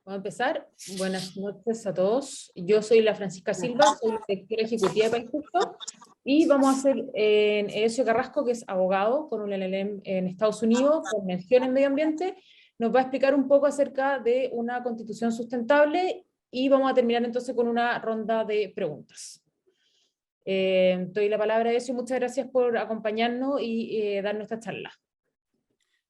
Vamos a empezar. Buenas noches a todos. Yo soy la Francisca Silva, soy directora ejecutiva de País Justo, y vamos a hacer en Edesio Carrasco, que es abogado con un LLM en Estados Unidos, con mención en medio ambiente, nos va a explicar un poco acerca de una constitución sustentable, y vamos a terminar entonces con una ronda de preguntas. Doy la palabra a Edesio, muchas gracias por acompañarnos y darnos esta charla.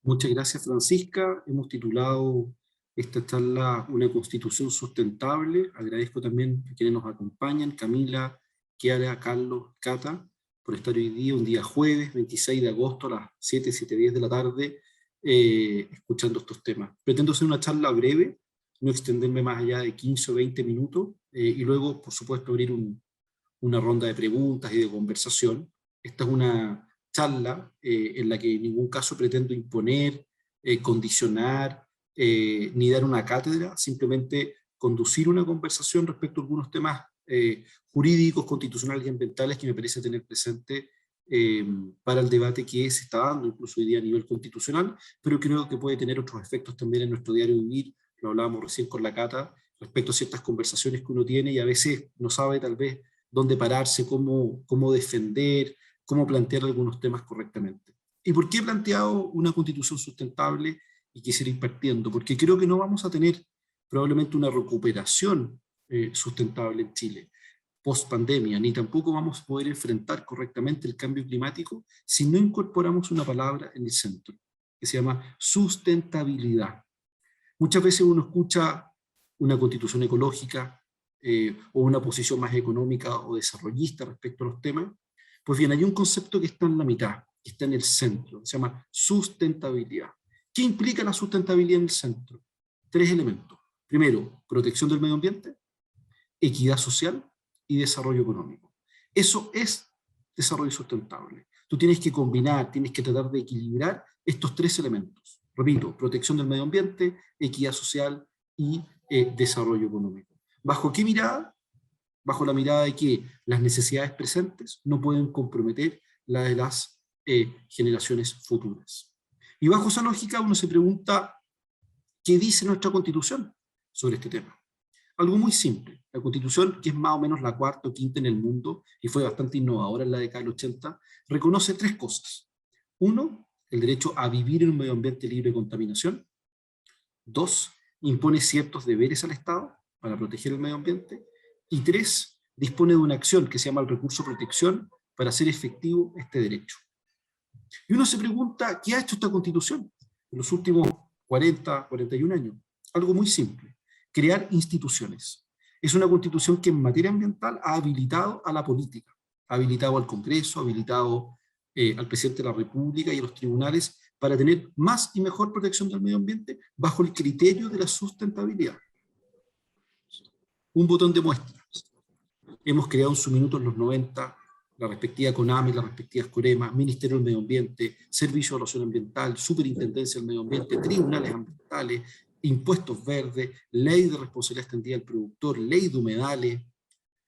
Muchas gracias, Francisca. Hemos titulado esta charla Una Constitución Sustentable. Agradezco también a quienes nos acompañan, Camila, Kiara, Carlos, Cata, por estar hoy día, un día jueves, 26 de agosto, a las 7:10 de la tarde, escuchando estos temas. Pretendo hacer una charla breve, no extenderme más allá de 15 o 20 minutos, y luego, por supuesto, abrir una ronda de preguntas y de conversación. Esta es una charla en la que en ningún caso pretendo imponer, condicionar, ni dar una cátedra, simplemente conducir una conversación respecto a algunos temas jurídicos, constitucionales y ambientales que me parece tener presente para el debate que se está dando, incluso hoy día a nivel constitucional, pero creo que puede tener otros efectos también en nuestro diario vivir. Lo hablábamos recién con la Cata, respecto a ciertas conversaciones que uno tiene y a veces no sabe tal vez dónde pararse, cómo defender, cómo plantear algunos temas correctamente. ¿Y por qué he planteado una constitución sustentable y quisiera ir partiendo? Porque creo que no vamos a tener probablemente una recuperación sustentable en Chile post pandemia, ni tampoco vamos a poder enfrentar correctamente el cambio climático si no incorporamos una palabra en el centro, que se llama sustentabilidad. Muchas veces uno escucha una constitución ecológica, o una posición más económica o desarrollista respecto a los temas. Pues bien, hay un concepto que está en la mitad, que está en el centro, se llama sustentabilidad. ¿Qué implica la sustentabilidad en el centro? 3 elementos. Primero, protección del medio ambiente, equidad social y desarrollo económico. Eso es desarrollo sustentable. Tú tienes que combinar, tienes que tratar de equilibrar estos 3 elementos. Repito, protección del medio ambiente, equidad social y desarrollo económico. ¿Bajo qué mirada? Bajo la mirada de que las necesidades presentes no pueden comprometer la de las generaciones futuras. Y bajo esa lógica uno se pregunta, ¿qué dice nuestra Constitución sobre este tema? Algo muy simple. La Constitución, que es más o menos la cuarta o quinta en el mundo, y fue bastante innovadora en la década del 80, reconoce 3 cosas. 1, el derecho a vivir en un medio ambiente libre de contaminación. 2, impone ciertos deberes al Estado para proteger el medio ambiente, y 3, dispone de una acción que se llama el recurso protección para hacer efectivo este derecho. Y uno se pregunta, ¿qué ha hecho esta Constitución en los últimos 41 años? Algo muy simple, crear instituciones. Es una Constitución que en materia ambiental ha habilitado a la política, ha habilitado al Congreso, ha habilitado al presidente de la República y a los tribunales para tener más y mejor protección del medio ambiente bajo el criterio de la sustentabilidad. Un botón de muestra. Hemos creado en su minuto en los 90 la respectiva CONAME, las respectivas COREMA, Ministerio del Medio Ambiente, Servicio de Evaluación Ambiental, Superintendencia del Medio Ambiente, Tribunales Ambientales, Impuestos Verdes, Ley de Responsabilidad Extendida del Productor, Ley de Humedales.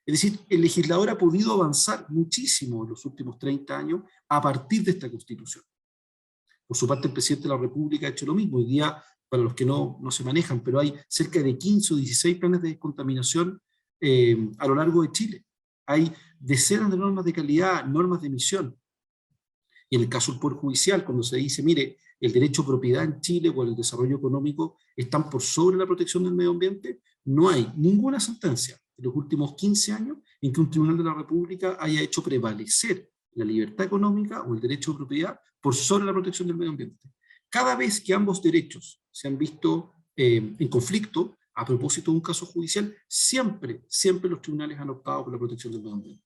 Es decir, el legislador ha podido avanzar muchísimo en los últimos 30 años a partir de esta Constitución. Por su parte, el presidente de la República ha hecho lo mismo. Hoy día, para los que no se manejan, pero hay cerca de 15 o 16 planes de descontaminación a lo largo de Chile. Hay decenas de normas de calidad, normas de emisión. Y en el caso del Poder Judicial, cuando se dice, mire, el derecho a propiedad en Chile o el desarrollo económico están por sobre la protección del medio ambiente, no hay ninguna sentencia en los últimos 15 años en que un tribunal de la República haya hecho prevalecer la libertad económica o el derecho a propiedad por sobre la protección del medio ambiente. Cada vez que ambos derechos se han visto en conflicto, a propósito de un caso judicial, siempre los tribunales han optado por la protección del medio ambiente.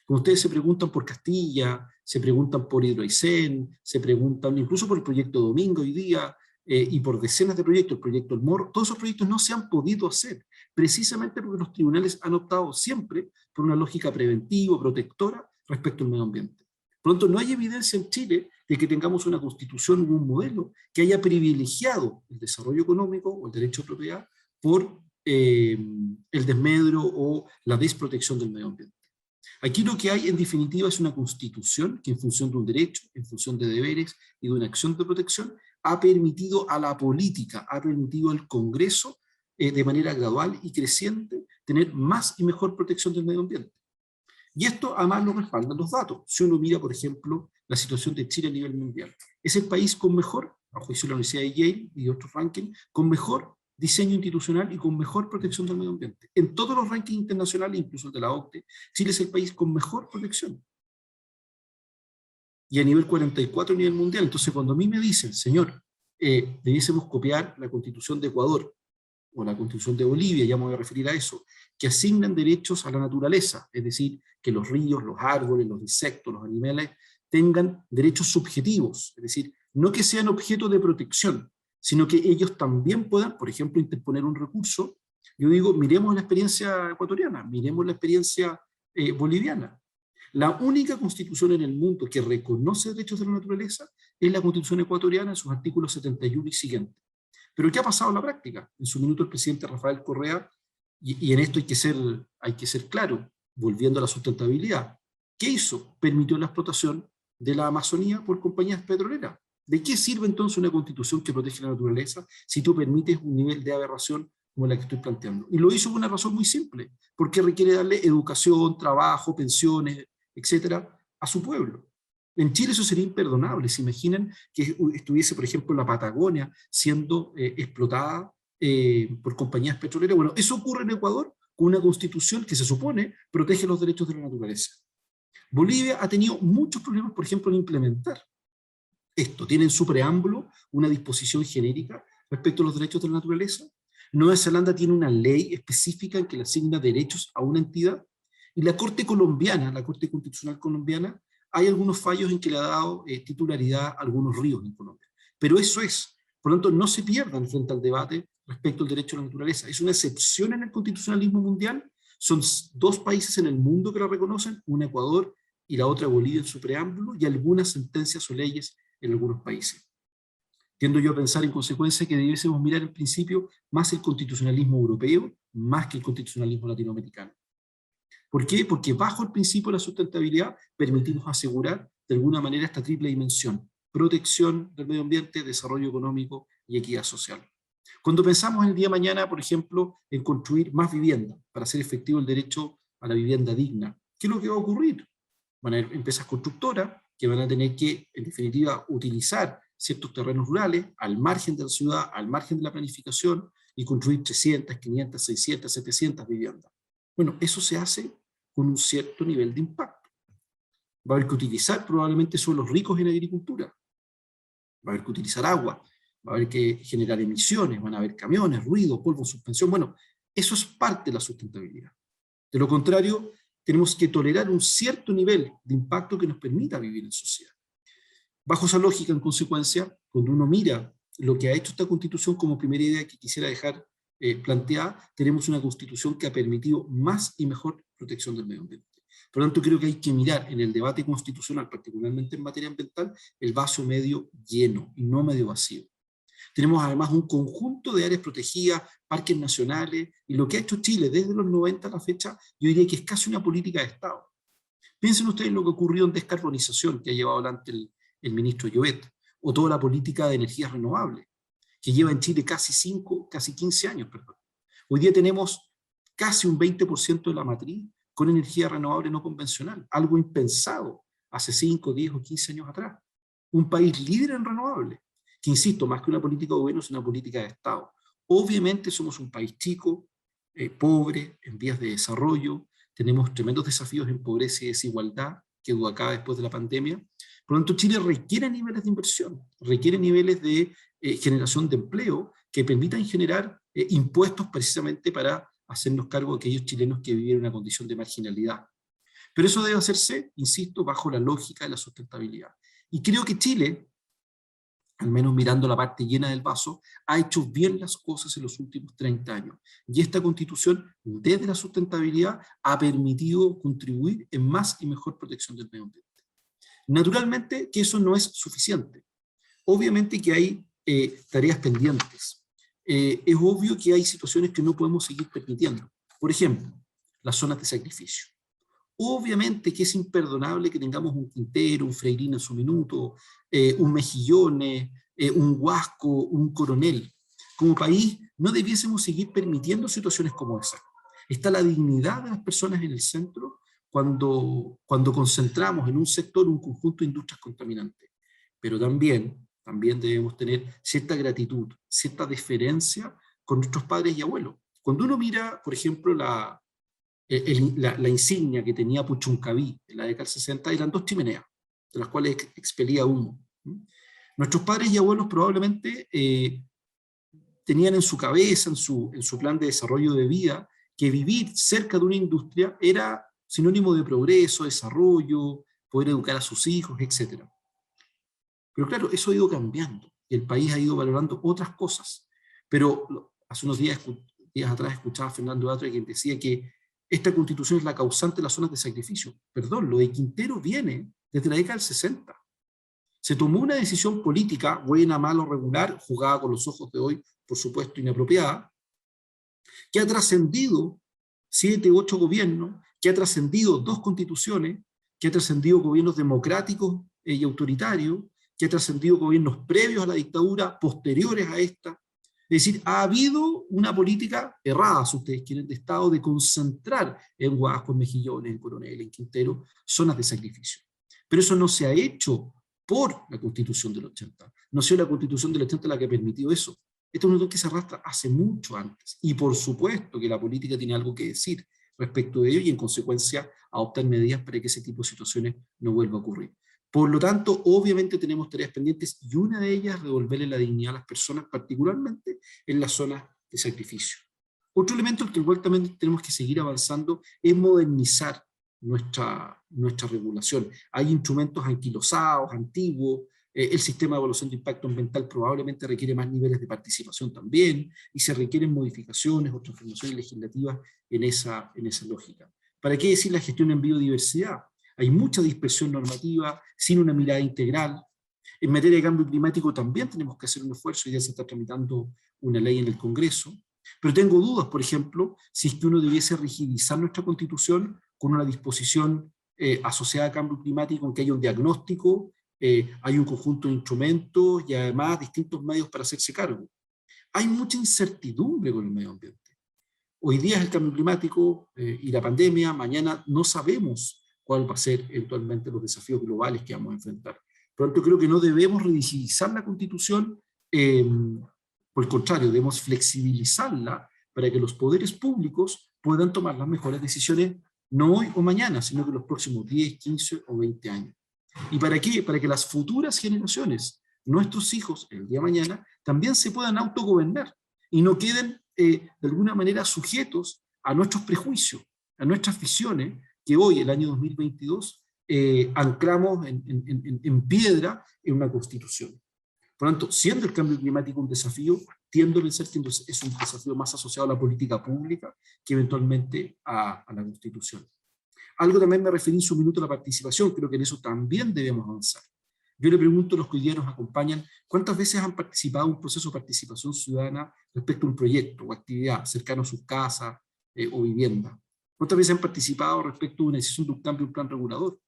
Cuando ustedes se preguntan por Castilla, se preguntan por Hidroaicén, se preguntan incluso por el proyecto Domingo hoy día, y por decenas de proyectos, el proyecto El Morro, todos esos proyectos no se han podido hacer, precisamente porque los tribunales han optado siempre por una lógica preventiva, protectora, respecto al medio ambiente. Por lo tanto, no hay evidencia en Chile de que tengamos una constitución o un modelo que haya privilegiado el desarrollo económico o el derecho a propiedad por el desmedro o la desprotección del medio ambiente. Aquí lo que hay en definitiva es una constitución que en función de un derecho, en función de deberes y de una acción de protección, ha permitido a la política, ha permitido al Congreso de manera gradual y creciente, tener más y mejor protección del medio ambiente. Y esto además lo respaldan los datos. Si uno mira, por ejemplo, la situación de Chile a nivel mundial, es el país con mejor, a juicio de la Universidad de Yale y otros rankings, con mejor diseño institucional y con mejor protección del medio ambiente. En todos los rankings internacionales, incluso el de la OCDE, Chile es el país con mejor protección. Y a nivel 44 a nivel mundial. Entonces, cuando a mí me dicen, señor, debiésemos copiar la Constitución de Ecuador, o la Constitución de Bolivia, ya me voy a referir a eso, que asignan derechos a la naturaleza, es decir, que los ríos, los árboles, los insectos, los animales, tengan derechos subjetivos, es decir, no que sean objeto de protección, sino que ellos también puedan, por ejemplo, interponer un recurso. Yo digo, miremos la experiencia ecuatoriana, miremos la experiencia boliviana. La única constitución en el mundo que reconoce derechos de la naturaleza es la Constitución ecuatoriana en sus artículos 71 y siguientes. Pero ¿qué ha pasado en la práctica? En su minuto el presidente Rafael Correa, y en esto hay que ser claro, volviendo a la sustentabilidad, ¿qué hizo? Permitió la explotación de la Amazonía por compañías petroleras. ¿De qué sirve entonces una constitución que protege la naturaleza si tú permites un nivel de aberración como la que estoy planteando? Y lo hizo por una razón muy simple, porque requiere darle educación, trabajo, pensiones, etcétera, a su pueblo. En Chile eso sería imperdonable. ¿Se imaginan que estuviese, por ejemplo, la Patagonia siendo explotada por compañías petroleras? Bueno, eso ocurre en Ecuador con una constitución que se supone protege los derechos de la naturaleza. Bolivia ha tenido muchos problemas, por ejemplo, en implementar esto. Tiene en su preámbulo una disposición genérica respecto a los derechos de la naturaleza. Nueva Zelanda tiene una ley específica en que le asigna derechos a una entidad. Y la Corte colombiana, la Corte Constitucional colombiana, hay algunos fallos en que le ha dado titularidad a algunos ríos en Colombia. Pero eso es. Por lo tanto, no se pierdan frente al debate respecto al derecho a la naturaleza. Es una excepción en el constitucionalismo mundial. Son dos países en el mundo que la reconocen, una Ecuador y la otra Bolivia en su preámbulo, y algunas sentencias o leyes en algunos países. Tiendo yo a pensar en consecuencia que debiésemos mirar en principio más el constitucionalismo europeo, más que el constitucionalismo latinoamericano. ¿Por qué? Porque bajo el principio de la sustentabilidad permitimos asegurar de alguna manera esta triple dimensión: protección del medio ambiente, desarrollo económico y equidad social. Cuando pensamos en el día de mañana, por ejemplo, en construir más vivienda para hacer efectivo el derecho a la vivienda digna, ¿qué es lo que va a ocurrir? Van a haber empresas constructoras que van a tener que, en definitiva, utilizar ciertos terrenos rurales al margen de la ciudad, al margen de la planificación, y construir 300, 500, 600, 700 viviendas. Bueno, eso se hace con un cierto nivel de impacto. Va a haber que utilizar probablemente suelos ricos en agricultura, va a haber que utilizar agua, va a haber que generar emisiones, van a haber camiones, ruido, polvo, suspensión. Bueno, eso es parte de la sustentabilidad. De lo contrario, tenemos que tolerar un cierto nivel de impacto que nos permita vivir en sociedad. Bajo esa lógica, en consecuencia, cuando uno mira lo que ha hecho esta Constitución como primera idea que quisiera dejar planteada, tenemos una Constitución que ha permitido más y mejor protección del medio ambiente. Por lo tanto, creo que hay que mirar en el debate constitucional, particularmente en materia ambiental, el vaso medio lleno y no medio vacío. Tenemos además un conjunto de áreas protegidas, parques nacionales, y lo que ha hecho Chile desde los 90 a la fecha, yo diría que es casi una política de Estado. Piensen ustedes en lo que ocurrió en descarbonización que ha llevado adelante el ministro Llobet, o toda la política de energías renovables, que lleva en Chile casi 15 años. Perdón. Hoy día tenemos casi un 20% de la matriz con energía renovable no convencional, algo impensado hace 5, 10 o 15 años atrás. Un país líder en renovables, que insisto, más que una política de gobierno, es una política de Estado. Obviamente somos un país chico, pobre, en vías de desarrollo, tenemos tremendos desafíos en pobreza y desigualdad, que hubo acá después de la pandemia. Por lo tanto, Chile requiere niveles de inversión, requiere niveles de generación de empleo que permitan generar impuestos precisamente para hacernos cargo de aquellos chilenos que viven en una condición de marginalidad. Pero eso debe hacerse, insisto, bajo la lógica de la sustentabilidad. Y creo que Chile, al menos mirando la parte llena del vaso, ha hecho bien las cosas en los últimos 30 años. Y esta Constitución, desde la sustentabilidad, ha permitido contribuir en más y mejor protección del medio ambiente. Naturalmente que eso no es suficiente. Obviamente que hay tareas pendientes. Es obvio que hay situaciones que no podemos seguir permitiendo. Por ejemplo, las zonas de sacrificio. Obviamente que es imperdonable que tengamos un Quintero, un Freirina en su minuto, un Mejillones, un Huasco, un Coronel, como país no debiésemos seguir permitiendo situaciones como esa. Está la dignidad de las personas en el centro cuando concentramos en un sector un conjunto de industrias contaminantes. Pero también debemos tener cierta gratitud, cierta deferencia con nuestros padres y abuelos. Cuando uno mira, por ejemplo, la insignia que tenía Puchuncaví en la década del 60, eran 2 chimeneas, de las cuales expelía humo. Nuestros padres y abuelos probablemente tenían en su cabeza, en su plan de desarrollo de vida, que vivir cerca de una industria era sinónimo de progreso, desarrollo, poder educar a sus hijos, etc. Pero claro, eso ha ido cambiando, y el país ha ido valorando otras cosas. Pero hace unos días atrás escuchaba a Fernando Atria, quien decía que esta constitución es la causante de las zonas de sacrificio. Perdón, lo de Quintero viene desde la década del 60. Se tomó una decisión política, buena, mala o regular, jugada con los ojos de hoy, por supuesto inapropiada, que ha trascendido 7, 8 gobiernos, que ha trascendido 2 constituciones, que ha trascendido gobiernos democráticos y autoritarios, que ha trascendido gobiernos previos a la dictadura, posteriores a esta. Es decir, ha habido una política errada, si ustedes quieren, de Estado, de concentrar en Huasco, en Mejillones, en Coronel, en Quintero, zonas de sacrificio. Pero eso no se ha hecho por la Constitución del 80. No ha sido la Constitución del 80 la que ha permitido eso. Esto es un que se arrastra hace mucho antes. Y por supuesto que la política tiene algo que decir respecto de ello y en consecuencia adoptar medidas para que ese tipo de situaciones no vuelva a ocurrir. Por lo tanto, obviamente tenemos tareas pendientes y una de ellas es devolverle la dignidad a las personas, particularmente en las zonas de sacrificio. Otro elemento en el cual también tenemos que seguir avanzando es modernizar nuestra regulación. Hay instrumentos anquilosados, antiguos, el sistema de evaluación de impacto ambiental probablemente requiere más niveles de participación también, y se requieren modificaciones o transformaciones legislativas en esa lógica. ¿Para qué decir la gestión en biodiversidad? Hay mucha dispersión normativa, sin una mirada integral. En materia de cambio climático también tenemos que hacer un esfuerzo, y ya se está tramitando una ley en el Congreso. Pero tengo dudas, por ejemplo, si es que uno debiese rigidizar nuestra Constitución con una disposición asociada a cambio climático, en que haya un diagnóstico, hay un conjunto de instrumentos y además distintos medios para hacerse cargo. Hay mucha incertidumbre con el medio ambiente. Hoy día es el cambio climático y la pandemia, mañana no sabemos cuál va a ser eventualmente los desafíos globales que vamos a enfrentar. Por lo tanto, creo que no debemos rigidizar la Constitución, por el contrario, debemos flexibilizarla para que los poderes públicos puedan tomar las mejores decisiones, no hoy o mañana, sino que los próximos 10, 15 o 20 años. ¿Y para qué? Para que las futuras generaciones, nuestros hijos, el día de mañana, también se puedan autogobernar y no queden de alguna manera sujetos a nuestros prejuicios, a nuestras visiones, que hoy, el año 2022, anclamos en piedra en una Constitución. Por lo tanto, siendo el cambio climático un desafío, tiendo a pensar que es un desafío más asociado a la política pública que eventualmente a la Constitución. Algo también me referí en su minuto a la participación, creo que en eso también debemos avanzar. Yo le pregunto a los que hoy día nos acompañan, ¿cuántas veces han participado en un proceso de participación ciudadana respecto a un proyecto o actividad cercano a sus casas o vivienda? ¿Cuántas veces han participado respecto a una decisión de un cambio de un plan regulador?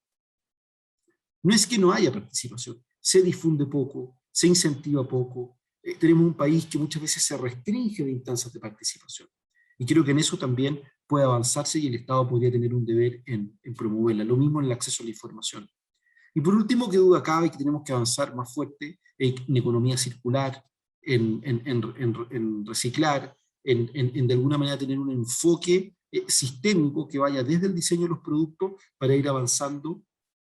No es que no haya participación, se difunde poco, se incentiva poco, tenemos un país que muchas veces se restringe de instancias de participación. Y creo que en eso también puede avanzarse y el Estado podría tener un deber en promoverla. Lo mismo en el acceso a la información. Y por último, que duda cabe que tenemos que avanzar más fuerte en economía circular, en reciclar, en de alguna manera tener un enfoque sistémico que vaya desde el diseño de los productos para ir avanzando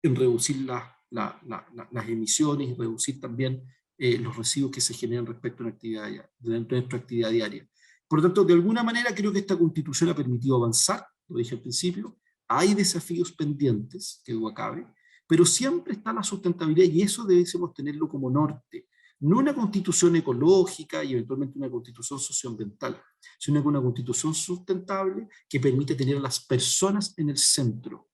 en reducir las emisiones y reducir también los residuos que se generan respecto a nuestra actividad diaria. Por lo tanto, de alguna manera creo que esta Constitución ha permitido avanzar, lo dije al principio, hay desafíos pendientes, que duda cabe, pero siempre está la sustentabilidad y eso debemos tenerlo como norte. No una Constitución ecológica y eventualmente una Constitución socioambiental, sino una Constitución sustentable que permite tener a las personas en el centro.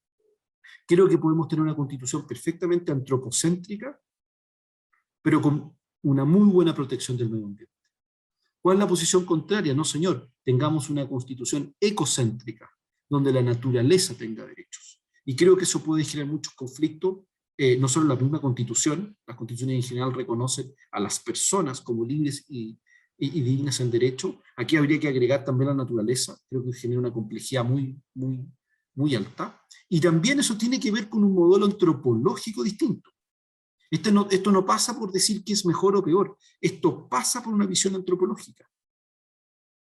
Creo que podemos tener una Constitución perfectamente antropocéntrica, pero con una muy buena protección del medio ambiente. ¿Cuál es la posición contraria? No, señor, tengamos una Constitución ecocéntrica, donde la naturaleza tenga derechos. Y creo que eso puede generar muchos conflictos, no solo en la misma Constitución, las constituciones en general reconocen a las personas como libres y y dignas en derecho. Aquí habría que agregar también la naturaleza, creo que genera una complejidad muy alta. Y también eso tiene que ver con un modelo antropológico distinto. Esto no pasa por decir que es mejor o peor, esto pasa por una visión antropológica.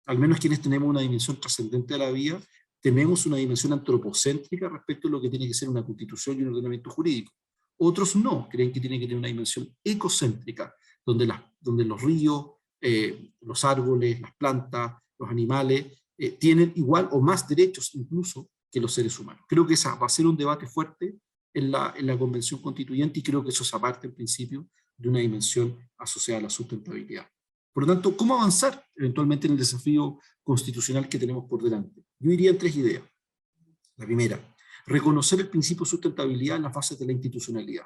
Al menos quienes tenemos una dimensión trascendente de la vida, tenemos una dimensión antropocéntrica respecto a lo que tiene que ser una constitución y un ordenamiento jurídico. Otros no, creen que tiene que tener una dimensión ecocéntrica, donde los ríos, los árboles, las plantas, los animales, tienen igual o más derechos incluso que los seres humanos. Creo que esa va a ser un debate fuerte en la Convención Constituyente, y creo que eso es aparte, en principio, de una dimensión asociada a la sustentabilidad. Por lo tanto, ¿cómo avanzar eventualmente en el desafío constitucional que tenemos por delante? Yo iría en 3 ideas. La primera, reconocer el principio de sustentabilidad en las fases de la institucionalidad.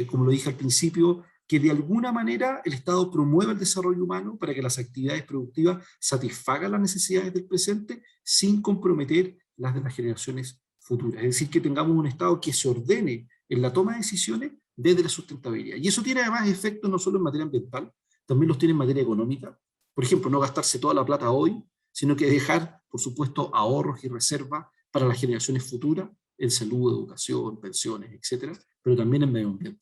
Como lo dije al principio, que de alguna manera el Estado promueva el desarrollo humano para que las actividades productivas satisfagan las necesidades del presente sin comprometer las de las generaciones futuras. Es decir, que tengamos un Estado que se ordene en la toma de decisiones desde la sustentabilidad. Y eso tiene además efectos no solo en materia ambiental, también los tiene en materia económica. Por ejemplo, no gastarse toda la plata hoy, sino que dejar, por supuesto, ahorros y reservas para las generaciones futuras, en salud, educación, pensiones, etcétera, pero también en medio ambiente.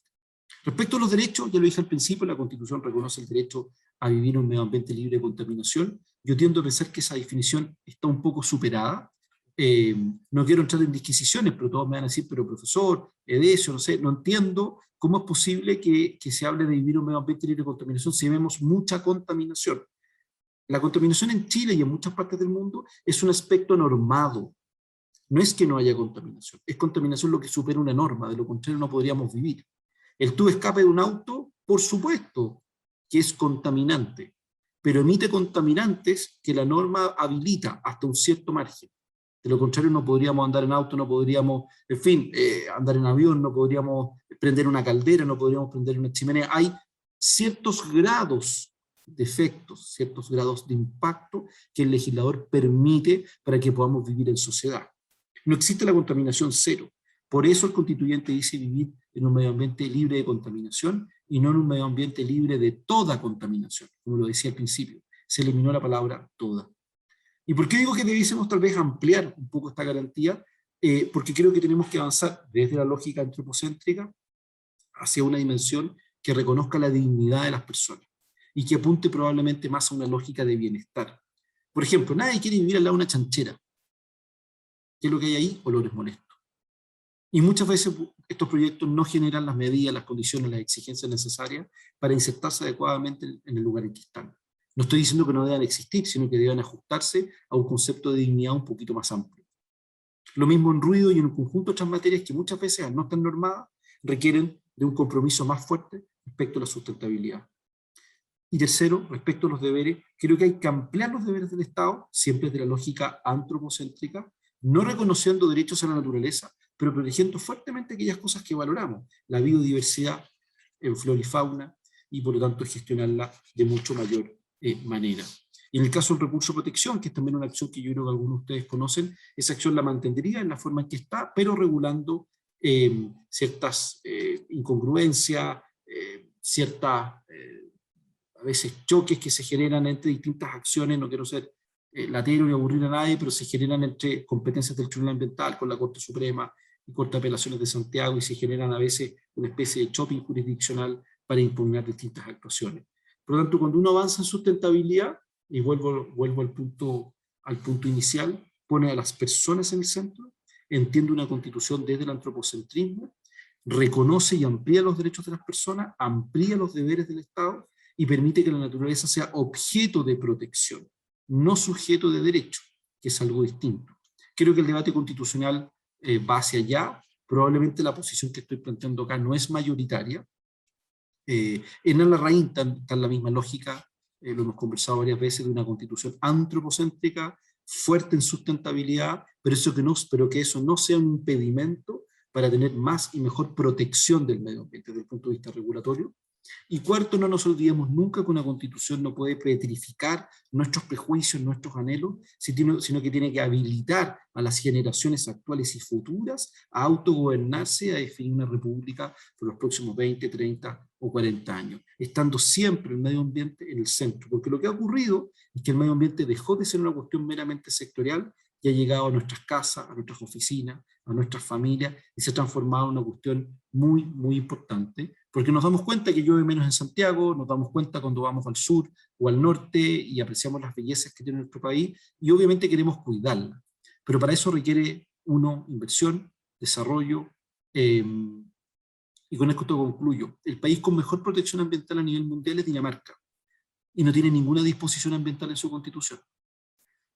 Respecto a los derechos, ya lo dije al principio, la Constitución reconoce el derecho a vivir en un medio ambiente libre de contaminación. Yo tiendo a pensar que esa definición está un poco superada. No quiero entrar en disquisiciones, pero todos me van a decir, pero profesor, Edesio, no sé, no entiendo cómo es posible que se hable de vivir en un medio ambiente libre de contaminación si vemos mucha contaminación. La contaminación en Chile y en muchas partes del mundo es un aspecto normado. No es que no haya contaminación, es contaminación lo que supera una norma, de lo contrario no podríamos vivir. El tubo de escape de un auto, por supuesto que es contaminante, pero emite contaminantes que la norma habilita hasta un cierto margen. De lo contrario no podríamos andar en auto, no podríamos, en fin, andar en avión, no podríamos prender una caldera, no podríamos prender una chimenea. Hay ciertos grados de efectos, ciertos grados de impacto que el legislador permite para que podamos vivir en sociedad. No existe la contaminación cero. Por eso el constituyente dice vivir en un medio ambiente libre de contaminación y no en un medio ambiente libre de toda contaminación, como lo decía al principio. Se eliminó la palabra toda. ¿Y por qué digo que debiésemos tal vez ampliar un poco esta garantía? Porque creo que tenemos que avanzar desde la lógica antropocéntrica hacia una dimensión que reconozca la dignidad de las personas y que apunte probablemente más a una lógica de bienestar. Por ejemplo, nadie quiere vivir al lado de una chanchera. ¿Qué es lo que hay ahí? Olores molestos. Y muchas veces estos proyectos no generan las medidas, las condiciones, las exigencias necesarias para insertarse adecuadamente en el lugar en que están. No estoy diciendo que no deban existir, sino que deben ajustarse a un concepto de dignidad un poquito más amplio. Lo mismo en ruido y en un conjunto de otras materias que muchas veces, al no estar normadas, requieren de un compromiso más fuerte respecto a la sustentabilidad. Y tercero, respecto a los deberes, creo que hay que ampliar los deberes del Estado, siempre desde la lógica antropocéntrica, no reconociendo derechos a la naturaleza, pero protegiendo fuertemente aquellas cosas que valoramos, la biodiversidad en flora y fauna, y por lo tanto gestionarla de mucho mayor manera. Y en el caso del recurso de protección, que es también una acción que yo creo que algunos de ustedes conocen, esa acción la mantendría en la forma en que está, pero regulando ciertas incongruencias, ciertas a veces choques que se generan entre distintas acciones. No quiero ser latero ni aburrir a nadie, pero se generan entre competencias del Tribunal Ambiental con la Corte Suprema y Corte de Apelaciones de Santiago, y se generan a veces una especie de shopping jurisdiccional para impugnar distintas actuaciones. Por lo tanto, cuando uno avanza en sustentabilidad, y vuelvo al punto inicial, pone a las personas en el centro, entiende una constitución desde el antropocentrismo, reconoce y amplía los derechos de las personas, amplía los deberes del Estado y permite que la naturaleza sea objeto de protección, no sujeto de derecho, que es algo distinto. Creo que el debate constitucional va hacia allá. Probablemente la posición que estoy planteando acá no es mayoritaria. En Ana Larraín está la misma lógica, lo hemos conversado varias veces, de una constitución antropocéntrica, fuerte en sustentabilidad, pero que eso no sea un impedimento para tener más y mejor protección del medio ambiente desde el punto de vista regulatorio. Y cuarto, no nos olvidemos nunca que una constitución no puede petrificar nuestros prejuicios, nuestros anhelos, sino que tiene que habilitar a las generaciones actuales y futuras a autogobernarse y a definir una república por los próximos 20, 30 o 40 años, estando siempre el medio ambiente en el centro. Porque lo que ha ocurrido es que el medio ambiente dejó de ser una cuestión meramente sectorial y ha llegado a nuestras casas, a nuestras oficinas, a nuestras familias, y se ha transformado en una cuestión muy, muy importante, porque nos damos cuenta que llueve menos en Santiago, nos damos cuenta cuando vamos al sur o al norte y apreciamos las bellezas que tiene nuestro país, y obviamente queremos cuidarla. Pero para eso requiere, uno, inversión, desarrollo, y con esto concluyo. El país con mejor protección ambiental a nivel mundial es Dinamarca, y no tiene ninguna disposición ambiental en su constitución.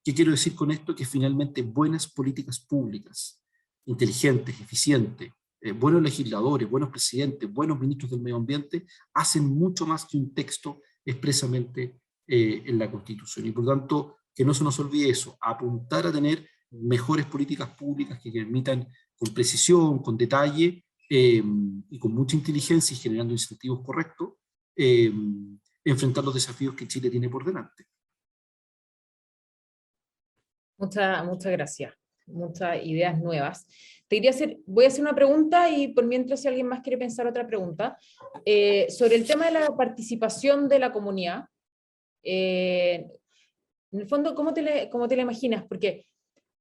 ¿Qué quiero decir con esto? Que finalmente buenas políticas públicas, inteligentes, eficientes, buenos legisladores, buenos presidentes, buenos ministros del medio ambiente, hacen mucho más que un texto expresamente en la Constitución. Y por tanto, que no se nos olvide eso, apuntar a tener mejores políticas públicas que permitan con precisión, con detalle y con mucha inteligencia y generando incentivos correctos, enfrentar los desafíos que Chile tiene por delante. Muchas gracias. Muchas ideas nuevas. Voy a hacer una pregunta y por mientras si alguien más quiere pensar otra pregunta. Sobre el tema de la participación de la comunidad, en el fondo, ¿cómo te la imaginas? Porque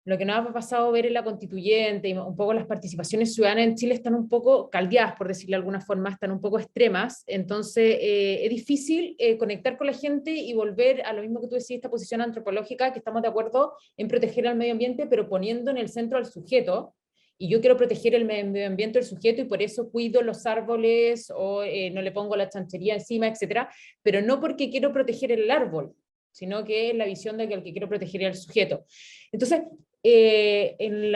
lo que nos ha pasado ver en la constituyente y un poco las participaciones ciudadanas en Chile están un poco caldeadas, por decirlo de alguna forma, están un poco extremas, entonces es difícil conectar con la gente y volver a lo mismo que tú decías, esta posición antropológica, que estamos de acuerdo en proteger al medio ambiente, pero poniendo en el centro al sujeto, y yo quiero proteger el medio ambiente del sujeto y por eso cuido los árboles o no le pongo la chanchería encima, etcétera, pero no porque quiero proteger el árbol, sino que es la visión de que el que quiero proteger es el sujeto. Entonces, en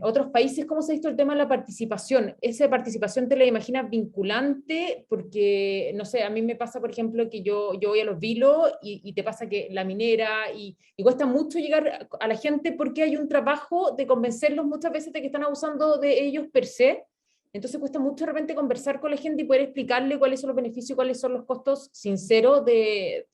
otros países, ¿cómo se ha visto el tema de la participación? ¿Esa participación te la imaginas vinculante? Porque, no sé, a mí me pasa, por ejemplo, que yo voy a los vilos y te pasa que la minera, y cuesta mucho llegar a la gente porque hay un trabajo de convencerlos muchas veces de que están abusando de ellos per se. Entonces cuesta mucho de repente conversar con la gente y poder explicarle cuáles son los beneficios y cuáles son los costos sinceros del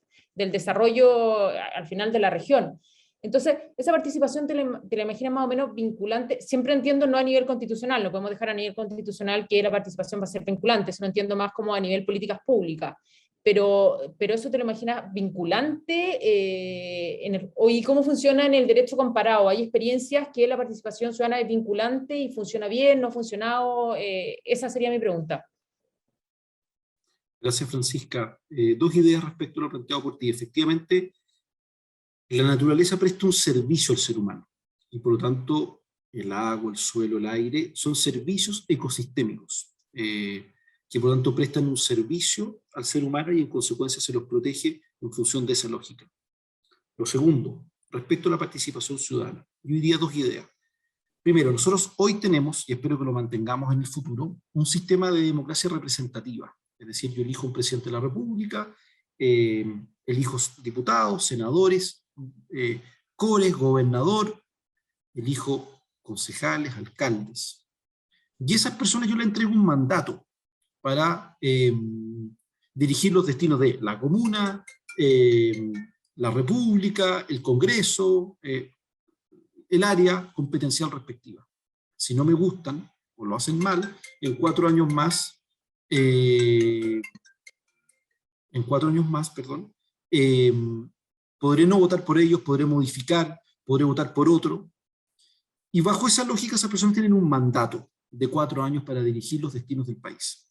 desarrollo al final de la región. Entonces, esa participación te la imaginas más o menos vinculante. Siempre entiendo no a nivel constitucional, no podemos dejar a nivel constitucional que la participación va a ser vinculante, eso lo entiendo más como a nivel políticas públicas. Pero eso te lo imaginas vinculante, ¿y cómo funciona en el derecho comparado? ¿Hay experiencias que la participación ciudadana es vinculante y funciona bien, no ha funcionado? Esa sería mi pregunta. Gracias, Francisca. Dos ideas respecto a lo planteado por ti. Efectivamente, la naturaleza presta un servicio al ser humano, y por lo tanto el agua, el suelo, el aire son servicios ecosistémicos, que por lo tanto prestan un servicio al ser humano y en consecuencia se los protege en función de esa lógica. Lo segundo, respecto a la participación ciudadana, yo diría dos ideas. Primero, nosotros hoy tenemos, y espero que lo mantengamos en el futuro, un sistema de democracia representativa. Es decir, yo elijo un presidente de la República, elijo diputados, senadores, cores, gobernador, elijo concejales, alcaldes. Y a esas personas yo les entrego un mandato para dirigir los destinos de la comuna, la república, el Congreso, el área competencial respectiva. Si no me gustan o lo hacen mal, en 4 años más, podré no votar por ellos, podré modificar, podré votar por otro. Y bajo esa lógica, esas personas tienen un mandato de 4 años para dirigir los destinos del país.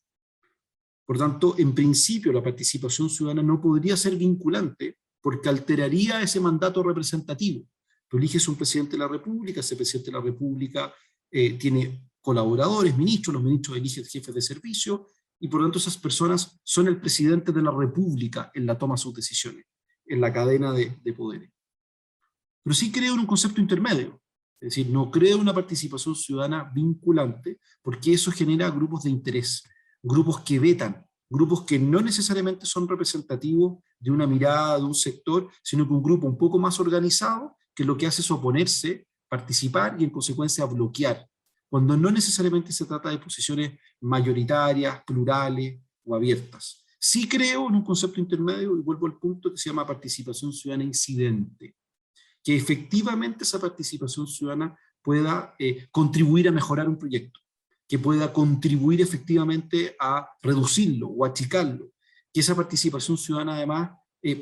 Por tanto, en principio, la participación ciudadana no podría ser vinculante porque alteraría ese mandato representativo. Tú eliges un presidente de la República, ese presidente de la República tiene colaboradores, ministros, los ministros eligen jefes de servicio, y por lo tanto esas personas son el presidente de la República en la toma de sus decisiones, en la cadena de poderes. Pero sí creo en un concepto intermedio, es decir, no creo en una participación ciudadana vinculante, porque eso genera grupos de interés, grupos que vetan, grupos que no necesariamente son representativos de una mirada de un sector, sino que un grupo un poco más organizado, que lo que hace es oponerse, participar y en consecuencia bloquear, cuando no necesariamente se trata de posiciones mayoritarias, plurales o abiertas. Sí creo en un concepto intermedio, y vuelvo al punto, que se llama participación ciudadana incidente, que efectivamente esa participación ciudadana pueda contribuir a mejorar un proyecto, que pueda contribuir efectivamente a reducirlo o achicarlo, que esa participación ciudadana además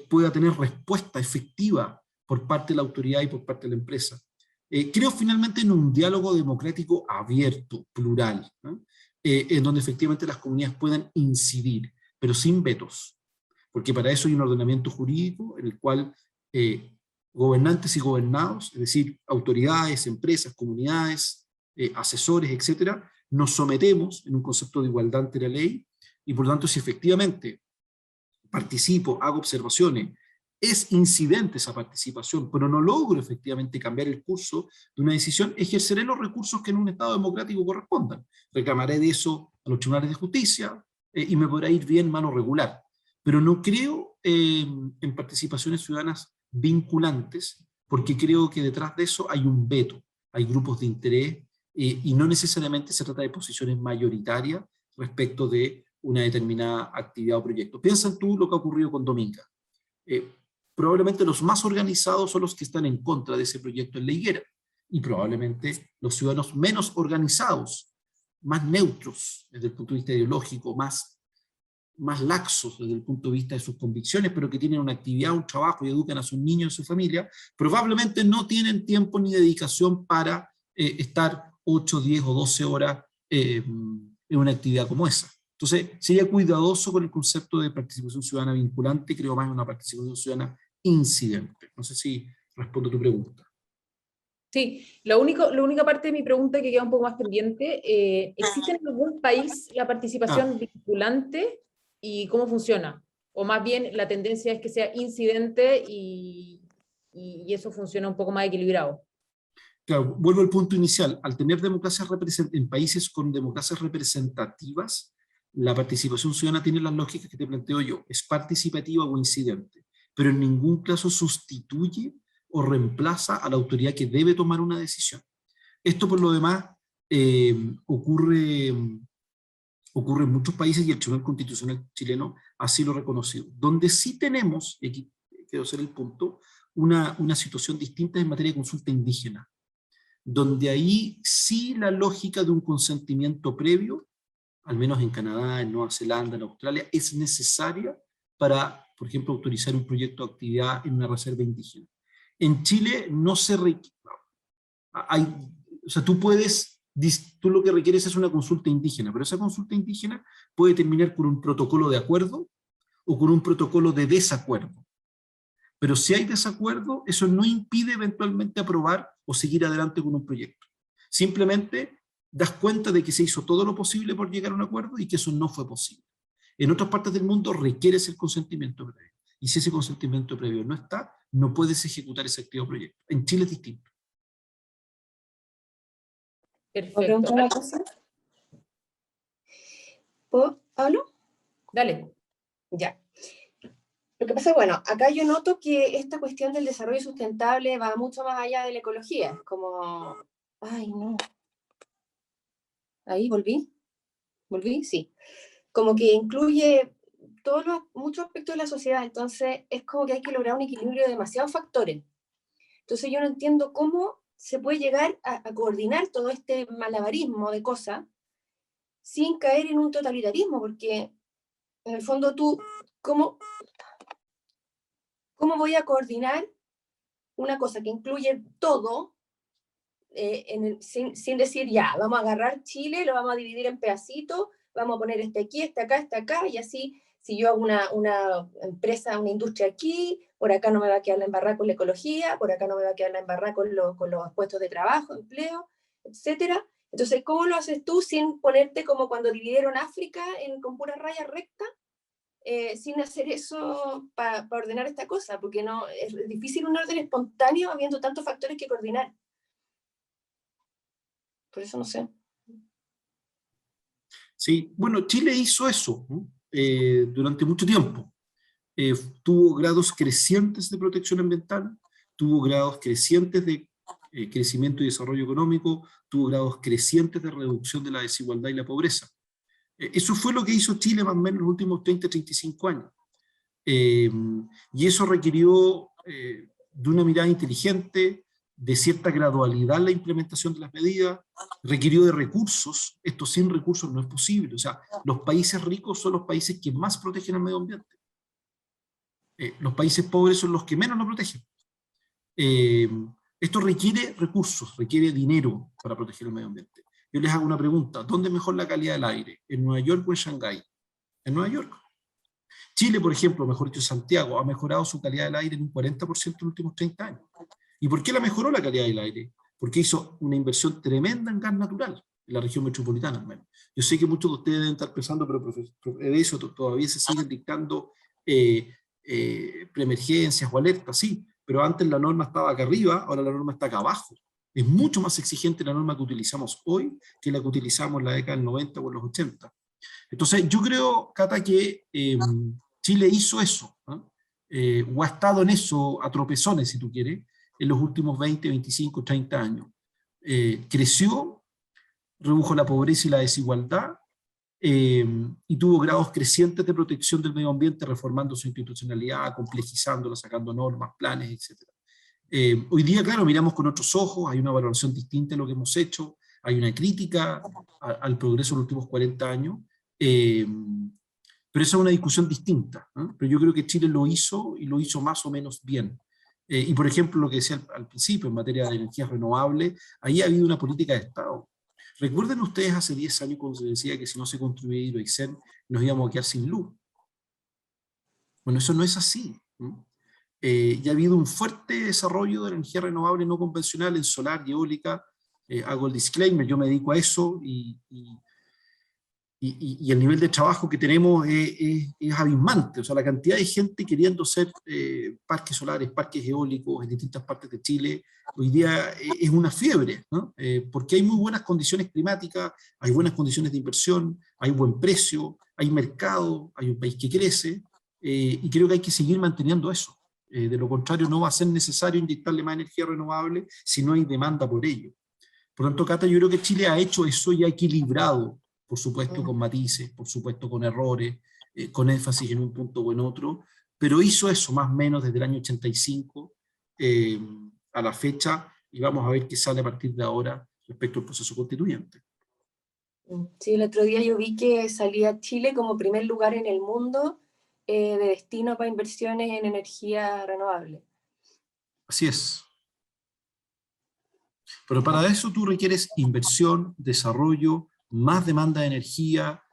pueda tener respuesta efectiva por parte de la autoridad y por parte de la empresa. Creo finalmente en un diálogo democrático abierto, plural, ¿no? En donde efectivamente las comunidades puedan incidir, pero sin vetos, porque para eso hay un ordenamiento jurídico en el cual gobernantes y gobernados, es decir, autoridades, empresas, comunidades, asesores, etcétera, nos sometemos en un concepto de igualdad ante la ley, y por lo tanto, si efectivamente participo, hago observaciones, es incidente esa participación, pero no logro efectivamente cambiar el curso de una decisión, ejerceré los recursos que en un Estado democrático correspondan. Reclamaré de eso a los tribunales de justicia y me podrá ir bien mano regular. Pero no creo en participaciones ciudadanas vinculantes, porque creo que detrás de eso hay un veto, hay grupos de interés y no necesariamente se trata de posiciones mayoritarias respecto de una determinada actividad o proyecto. Piensa tú lo que ha ocurrido con Dominga. Probablemente los más organizados son los que están en contra de ese proyecto en La Higuera, y probablemente los ciudadanos menos organizados, más neutros desde el punto de vista ideológico, más laxos desde el punto de vista de sus convicciones, pero que tienen una actividad, un trabajo y educan a sus niños y a su familia, probablemente no tienen tiempo ni dedicación para estar 8, 10 o 12 horas en una actividad como esa. Entonces, sería cuidadoso con el concepto de participación ciudadana vinculante, creo más en una participación ciudadana incidente. No sé si respondo a tu pregunta. Sí, la única parte de mi pregunta que queda un poco más pendiente, ¿existe en algún país la participación vinculante y cómo funciona? O más bien la tendencia es que sea incidente y eso funciona un poco más equilibrado. Claro, vuelvo al punto inicial. Al tener democracias en países con democracias representativas, la participación ciudadana tiene las lógicas que te planteo yo. Es participativa o incidente, pero en ningún caso sustituye o reemplaza a la autoridad que debe tomar una decisión. Esto, por lo demás, ocurre en muchos países, y el Tribunal Constitucional chileno así lo ha reconocido. Donde sí tenemos, y aquí quiero hacer el punto, una situación distinta en materia de consulta indígena, donde ahí sí la lógica de un consentimiento previo, al menos en Canadá, en Nueva Zelanda, en Australia, es necesaria para, por ejemplo, autorizar un proyecto de actividad en una reserva indígena. En Chile no se requiere, o sea, tú lo que requieres es una consulta indígena, pero esa consulta indígena puede terminar con un protocolo de acuerdo o con un protocolo de desacuerdo. Pero si hay desacuerdo, eso no impide eventualmente aprobar o seguir adelante con un proyecto. Simplemente das cuenta de que se hizo todo lo posible por llegar a un acuerdo y que eso no fue posible. En otras partes del mundo requieres el consentimiento previo. Y si ese consentimiento previo no está, no puedes ejecutar ese activo proyecto. En Chile es distinto. Perfecto. ¿Una cosa? ¿Hablo? Dale. Ya. Lo que pasa es, bueno, acá yo noto que esta cuestión del desarrollo sustentable va mucho más allá de la ecología. Es como, ay, no. Ahí volví. ¿Volví? Sí. Como que incluye muchos aspectos de la sociedad. Entonces, es como que hay que lograr un equilibrio de demasiados factores. Entonces, yo no entiendo cómo se puede llegar a coordinar todo este malabarismo de cosas sin caer en un totalitarismo, porque en el fondo ¿cómo voy a coordinar una cosa que incluye todo sin decir, ya, vamos a agarrar Chile, lo vamos a dividir en pedacitos, vamos a poner este aquí, este acá, y así, si yo hago una empresa, una industria aquí, por acá no me va a quedar la embarrada con la ecología, por acá no me va a quedar la embarrada con los puestos de trabajo, empleo, etcétera. Entonces, ¿cómo lo haces tú sin ponerte como cuando dividieron África con puras rayas rectas? Sin hacer eso para ordenar esta cosa, porque no, es difícil un orden espontáneo habiendo tantos factores que coordinar. Por eso no sé. Sí, bueno, Chile hizo eso, ¿no? Durante mucho tiempo. Tuvo grados crecientes de protección ambiental, tuvo grados crecientes de crecimiento y desarrollo económico, tuvo grados crecientes de reducción de la desigualdad y la pobreza. Eso fue lo que hizo Chile más o menos en los últimos 30, 35 años. Y eso requirió de una mirada inteligente, de cierta gradualidad en la implementación de las medidas, requirió de recursos. Esto sin recursos no es posible. O sea, los países ricos son los países que más protegen el medio ambiente. Los países pobres son los que menos lo protegen. Esto requiere recursos, requiere dinero para proteger el medio ambiente. Yo les hago una pregunta: ¿dónde es mejor la calidad del aire? ¿En Nueva York o en Shanghái? En Nueva York. Chile, por ejemplo, mejor dicho Santiago, ha mejorado su calidad del aire en un 40% en los últimos 30 años. ¿Y por qué la mejoró la calidad del aire? Porque hizo una inversión tremenda en gas natural, en la región metropolitana al menos. Yo sé que muchos de ustedes deben estar pensando, pero de eso todavía se siguen dictando preemergencias o alertas, sí, pero antes la norma estaba acá arriba, ahora la norma está acá abajo. Es mucho más exigente la norma que utilizamos hoy que la que utilizamos en la década del 90 o en los 80. Entonces yo creo, Cata, que Chile hizo eso, ¿no? O ha estado en eso a tropezones, si tú quieres, en los últimos 20, 25, 30 años. Creció, redujo la pobreza y la desigualdad, y tuvo grados crecientes de protección del medio ambiente, reformando su institucionalidad, complejizándola, sacando normas, planes, etc. Hoy día, claro, miramos con otros ojos, hay una valoración distinta de lo que hemos hecho, hay una crítica al progreso de los últimos 40 años, pero esa es una discusión distinta, ¿no? Pero yo creo que Chile lo hizo, y lo hizo más o menos bien. Y por ejemplo, lo que decía al principio, en materia de energías renovables, ahí ha habido una política de Estado. Recuerden ustedes hace 10 años cuando se decía que si no se construía Hidroaicén nos íbamos a quedar sin luz. Bueno, eso no es así, ¿no? Ya ha habido un fuerte desarrollo de energía renovable no convencional en solar y eólica. Hago el disclaimer, yo me dedico a eso, y el nivel de trabajo que tenemos es abismante. O sea, la cantidad de gente queriendo hacer parques solares, parques eólicos en distintas partes de Chile, hoy día es una fiebre, ¿no? Porque hay muy buenas condiciones climáticas, hay buenas condiciones de inversión, hay buen precio, hay mercado, hay un país que crece, y creo que hay que seguir manteniendo eso. De lo contrario, no va a ser necesario inyectarle más energía renovable si no hay demanda por ello. Por lo tanto, Cata, yo creo que Chile ha hecho eso y ha equilibrado, por supuesto con matices, por supuesto con errores, con énfasis en un punto o en otro, pero hizo eso más o menos desde el año 85 a la fecha, y vamos a ver qué sale a partir de ahora respecto al proceso constituyente. Sí, el otro día yo vi que salía Chile como primer lugar en el mundo de destino para inversiones en energía renovable. Así es. Pero para eso tú requieres inversión, desarrollo, más demanda de energía,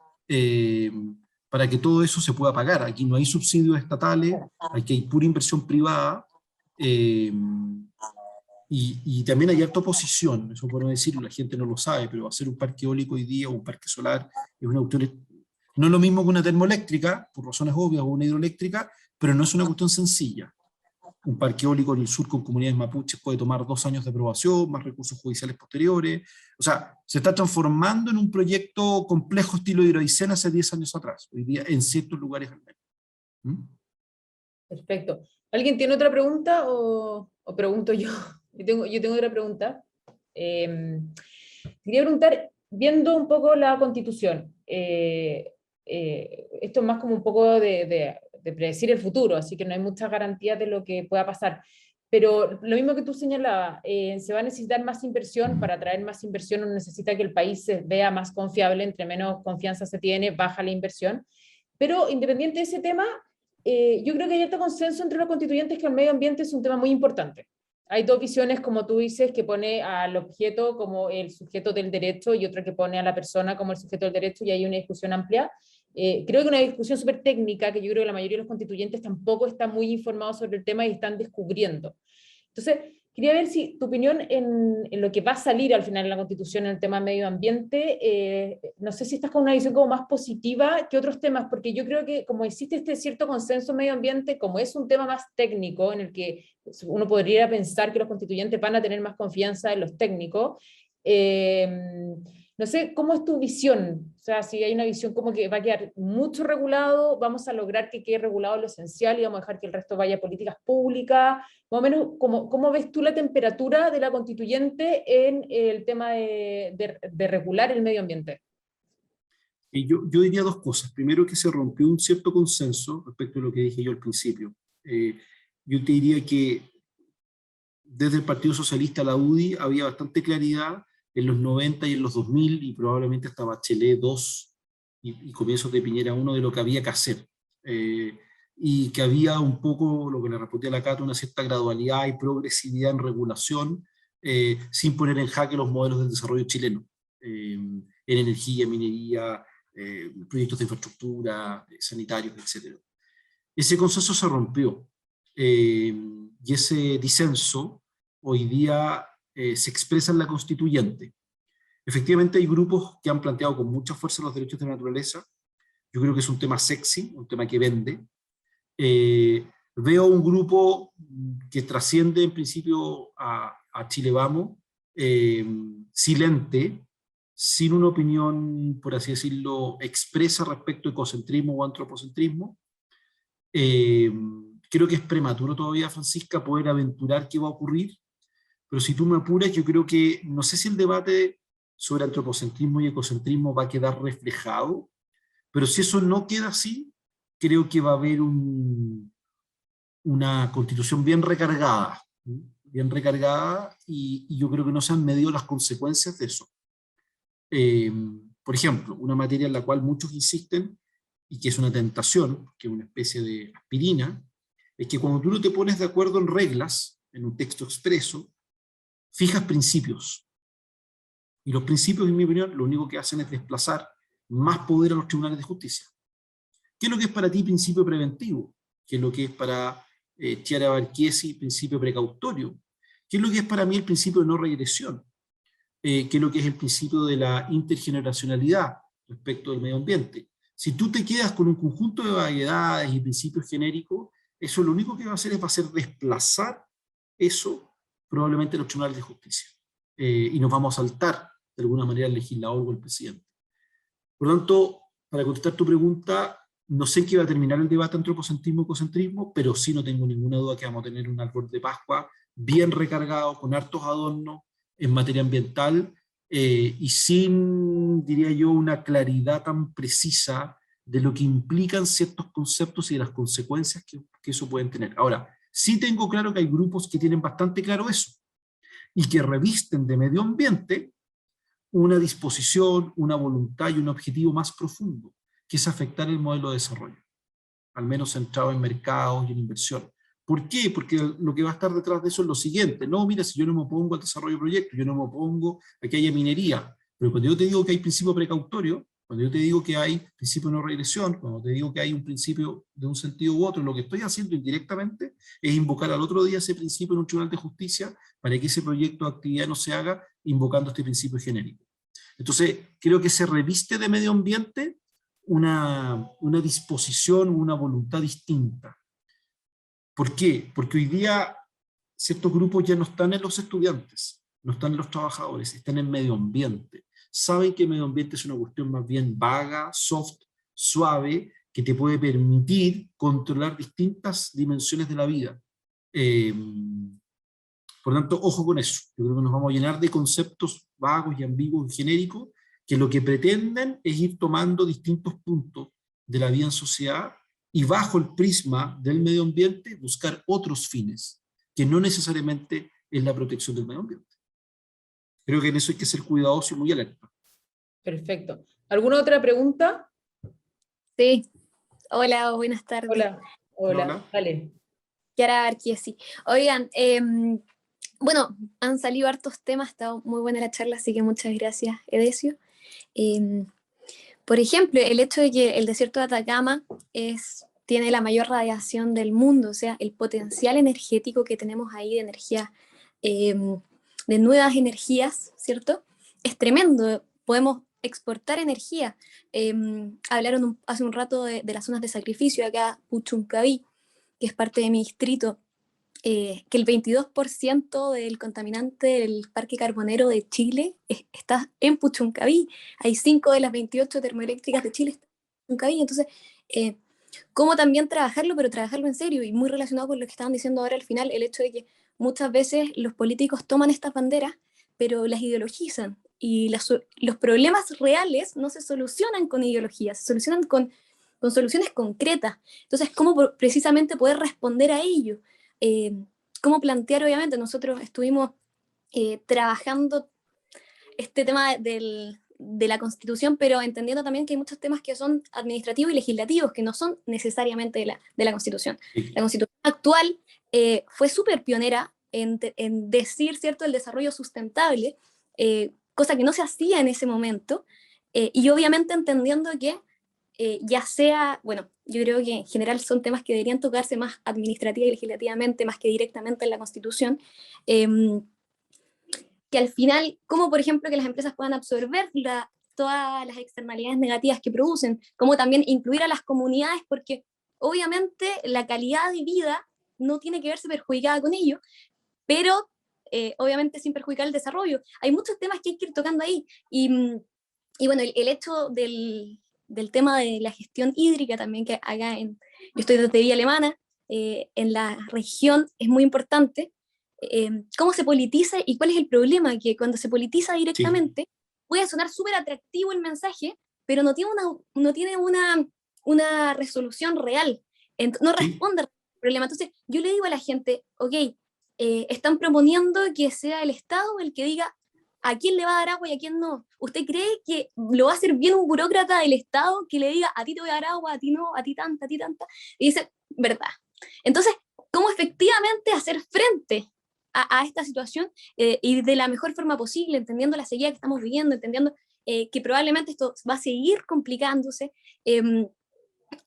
para que todo eso se pueda pagar. Aquí no hay subsidios estatales, aquí hay pura inversión privada, y también hay harta oposición, eso por no decirlo, la gente no lo sabe, pero hacer un parque eólico hoy día o un parque solar es una cuestión, no es lo mismo que una termoeléctrica, por razones obvias, o una hidroeléctrica, pero no es una cuestión sencilla. Un parque eólico en el sur con comunidades mapuches puede tomar 2 años de aprobación, más recursos judiciales posteriores. O sea, se está transformando en un proyecto complejo estilo Hidroaicén hace 10 años atrás, hoy día en ciertos lugares al menos. Perfecto. ¿Alguien tiene otra pregunta o pregunto yo? Yo tengo otra pregunta. Quería preguntar, viendo un poco la Constitución, esto es más como un poco de predecir el futuro, así que no hay muchas garantías de lo que pueda pasar. Pero lo mismo que tú señalabas, se va a necesitar más inversión. Para atraer más inversión uno necesita que el país se vea más confiable, entre menos confianza se tiene, baja la inversión. Pero independiente de ese tema, yo creo que hay cierto consenso entre los constituyentes que el medio ambiente es un tema muy importante. Hay dos visiones, como tú dices, que pone al objeto como el sujeto del derecho y otra que pone a la persona como el sujeto del derecho, y hay una discusión amplia. Creo que una discusión súper técnica, que yo creo que la mayoría de los constituyentes tampoco están muy informados sobre el tema y están descubriendo. Entonces, quería ver si tu opinión en lo que va a salir al final en la Constitución en el tema medio ambiente, no sé si estás con una visión como más positiva que otros temas, porque yo creo que como existe este cierto consenso medio ambiente, como es un tema más técnico en el que uno podría pensar que los constituyentes van a tener más confianza en los técnicos, no sé, ¿cómo es tu visión? O sea, si hay una visión como que va a quedar mucho regulado, vamos a lograr que quede regulado lo esencial y vamos a dejar que el resto vaya a políticas públicas. Más o menos, ¿cómo ves tú la temperatura de la constituyente en el tema de regular el medio ambiente? Yo diría dos cosas. Primero, que se rompió un cierto consenso respecto a lo que dije yo al principio. Yo te diría que desde el Partido Socialista a la UDI había bastante claridad en los 90 y en los 2000, y probablemente hasta Bachelet 2 y comienzos de Piñera 1, de lo que había que hacer. Y que había un poco, lo que le respondía a la Cato, una cierta gradualidad y progresividad en regulación, sin poner en jaque los modelos del desarrollo chileno, en energía, minería, proyectos de infraestructura, sanitarios, etc. Ese consenso se rompió, y ese disenso hoy día se expresa en la constituyente. Efectivamente hay grupos que han planteado con mucha fuerza los derechos de la naturaleza. Yo creo que es un tema sexy, un tema que vende. Veo un grupo que trasciende en principio a Chile Vamos, silente, sin una opinión, por así decirlo, expresa respecto a ecocentrismo o antropocentrismo. Creo que es prematuro todavía, Francisca, poder aventurar qué va a ocurrir, pero si tú me apuras, yo creo que, no sé si el debate sobre antropocentrismo y ecocentrismo va a quedar reflejado, pero si eso no queda así, creo que va a haber una constitución bien recargada, y yo creo que no se han medido las consecuencias de eso. Por ejemplo, una materia en la cual muchos insisten, y que es una tentación, que es una especie de aspirina, es que cuando tú no te pones de acuerdo en reglas, en un texto expreso, fijas principios. Y los principios, en mi opinión, lo único que hacen es desplazar más poder a los tribunales de justicia. ¿Qué es lo que es para ti principio preventivo? ¿Qué es lo que es para Chiara Barchiesi principio precautorio? ¿Qué es lo que es para mí el principio de no regresión? ¿Qué es lo que es el principio de la intergeneracionalidad respecto del medio ambiente? Si tú te quedas con un conjunto de vaguedades y principios genéricos, eso lo único que va a hacer es desplazar eso probablemente en los tribunales de justicia. Y nos vamos a saltar de alguna manera el legislador o el presidente. Por lo tanto, para contestar tu pregunta, no sé en qué va a terminar el debate antropocentrismo y ecocentrismo, pero sí no tengo ninguna duda que vamos a tener un árbol de Pascua bien recargado, con hartos adornos en materia ambiental, y sin, diría yo, una claridad tan precisa de lo que implican ciertos conceptos y de las consecuencias que eso pueden tener. Ahora, sí tengo claro que hay grupos que tienen bastante claro eso, y que revisten de medio ambiente una disposición, una voluntad y un objetivo más profundo, que es afectar el modelo de desarrollo, al menos centrado en mercados y en inversión. ¿Por qué? Porque lo que va a estar detrás de eso es lo siguiente: no, mira, si yo no me opongo al desarrollo de proyectos, yo no me opongo a que haya minería, pero cuando yo te digo que hay principio precautorio, cuando yo te digo que hay principio de no regresión, cuando te digo que hay un principio de un sentido u otro, lo que estoy haciendo indirectamente es invocar al otro día ese principio en un tribunal de justicia para que ese proyecto de actividad no se haga invocando este principio genérico. Entonces, creo que se reviste de medio ambiente una disposición, una voluntad distinta. ¿Por qué? Porque hoy día ciertos grupos ya no están en los estudiantes, no están en los trabajadores, están en medio ambiente. Saben que medio ambiente es una cuestión más bien vaga, soft, suave, que te puede permitir controlar distintas dimensiones de la vida. Por lo tanto, ojo con eso. Yo creo que nos vamos a llenar de conceptos vagos y ambiguos y genéricos, que lo que pretenden es ir tomando distintos puntos de la vida en sociedad, y bajo el prisma del medio ambiente buscar otros fines, que no necesariamente es la protección del medio ambiente. Creo que en eso hay que ser cuidadoso y muy alerta. Perfecto. ¿Alguna otra pregunta? Sí. Hola, buenas tardes. Hola. Hola. Dale. Chiara Barchiesi. Oigan, bueno, han salido hartos temas, ha estado muy buena la charla, así que muchas gracias, Edesio. Por ejemplo, el hecho de que el desierto de Atacama tiene la mayor radiación del mundo, o sea, el potencial energético que tenemos ahí de energía, de nuevas energías, ¿cierto? Es tremendo, podemos exportar energía. Hablaron hace un rato de las zonas de sacrificio, acá Puchuncaví, que es parte de mi distrito, que el 22% del contaminante del parque carbonero de Chile está en Puchuncaví. Hay 5 de las 28 termoeléctricas de Chile están en Puchuncaví. Entonces, cómo también trabajarlo, pero trabajarlo en serio, y muy relacionado con lo que estaban diciendo ahora al final, el hecho de que muchas veces los políticos toman estas banderas, pero las ideologizan, los problemas reales no se solucionan con ideologías, se solucionan con soluciones concretas. Entonces, ¿cómo precisamente poder responder a ello? ¿Cómo plantear? Obviamente, nosotros estuvimos trabajando este tema de la Constitución, pero entendiendo también que hay muchos temas que son administrativos y legislativos, que no son necesariamente de la Constitución. La Constitución actual fue súper pionera en decir, ¿cierto?, el desarrollo sustentable, cosa que no se hacía en ese momento, y obviamente entendiendo que ya sea, bueno, yo creo que en general son temas que deberían tocarse más administrativa y legislativamente, más que directamente en la Constitución, que al final, como por ejemplo que las empresas puedan absorber todas las externalidades negativas que producen, como también incluir a las comunidades, porque obviamente la calidad de vida no tiene que verse perjudicada con ello, pero obviamente sin perjudicar el desarrollo. Hay muchos temas que hay que ir tocando ahí, y bueno, el hecho del tema de la gestión hídrica también, que acá yo estoy desde Villa Alemana, en la región es muy importante, cómo se politiza y cuál es el problema, que cuando se politiza directamente puede sonar súper atractivo el mensaje, pero no tiene una resolución real, no responde al problema. Entonces yo le digo a la gente, ok, están proponiendo que sea el Estado el que diga a quién le va a dar agua y a quién no. ¿Usted cree que lo va a hacer bien un burócrata del Estado que le diga a ti te voy a dar agua, a ti no, a ti tanta, a ti tanta? Y dice, verdad. Entonces, ¿cómo efectivamente hacer frente a esta situación y de la mejor forma posible, entendiendo la sequía que estamos viviendo, entendiendo que probablemente esto va a seguir complicándose?